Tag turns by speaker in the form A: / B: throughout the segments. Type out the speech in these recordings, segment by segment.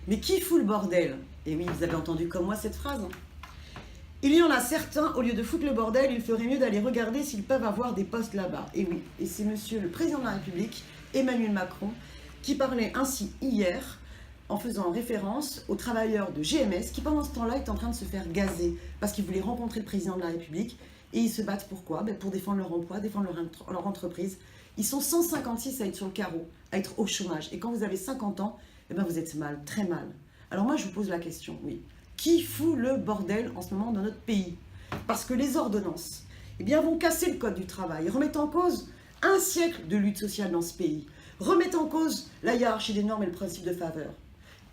A: Mais qui fout le bordel? Et oui, vous avez entendu comme moi cette phrase, hein. Il y en a certains, au lieu de foutre le bordel, il ferait mieux d'aller regarder s'ils peuvent avoir des postes là-bas. Et oui, et c'est monsieur le président de la République, Emmanuel Macron, qui parlait ainsi hier, en faisant référence aux travailleurs de GMS, qui pendant ce temps-là est en train de se faire gazer, parce qu'ils voulaient rencontrer le président de la République, et ils se battent pourquoi? Pour défendre leur emploi, défendre leur entreprise. Ils sont 156 à être sur le carreau, à être au chômage. Et quand vous avez 50 ans, vous êtes mal, très mal. Alors moi, je vous pose la question, oui. Qui fout le bordel en ce moment dans notre pays? Parce que les ordonnances vont casser le code du travail, remettent en cause un siècle de lutte sociale dans ce pays, remettent en cause la hiérarchie des normes et le principe de faveur.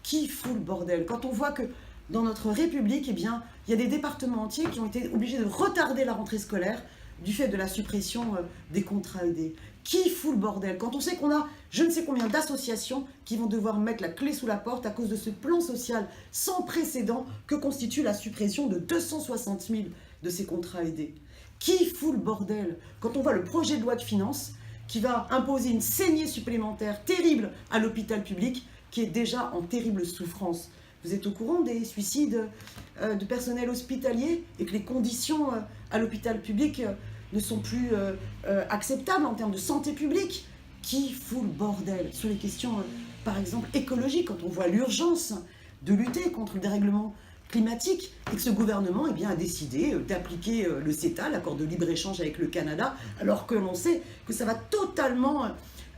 A: Qui fout le bordel? Quand on voit que dans notre République, il y a des départements entiers qui ont été obligés de retarder la rentrée scolaire du fait de la suppression des contrats aidés. Qui fout le bordel? Quand on sait qu'on a je ne sais combien d'associations qui vont devoir mettre la clé sous la porte à cause de ce plan social sans précédent que constitue la suppression de 260 000 de ces contrats aidés. Qui fout le bordel? Quand on voit le projet de loi de finances qui va imposer une saignée supplémentaire terrible à l'hôpital public qui est déjà en terrible souffrance. Vous êtes au courant des suicides de personnel hospitalier et que les conditions à l'hôpital public ne sont plus acceptables en termes de santé publique? Qui fout le bordel sur les questions, par exemple, écologiques, quand on voit l'urgence de lutter contre le dérèglement climatique et que ce gouvernement a décidé d'appliquer le CETA, l'accord de libre-échange avec le Canada, alors que l'on sait que ça va totalement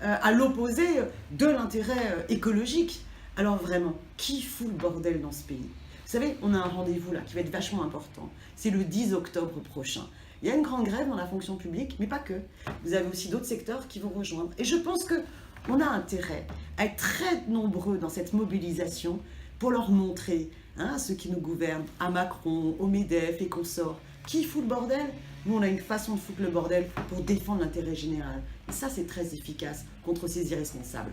A: à l'opposé de l'intérêt écologique. Alors vraiment, qui fout le bordel dans ce pays? Vous savez, on a un rendez-vous là qui va être vachement important. C'est le 10 octobre prochain. Il y a une grande grève dans la fonction publique, mais pas que. Vous avez aussi d'autres secteurs qui vont rejoindre. Et je pense qu'on a intérêt à être très nombreux dans cette mobilisation pour leur montrer, à ceux qui nous gouvernent, à Macron, au MEDEF et consorts, qui fout le bordel? Nous, on a une façon de foutre le bordel pour défendre l'intérêt général. Et ça, c'est très efficace contre ces irresponsables.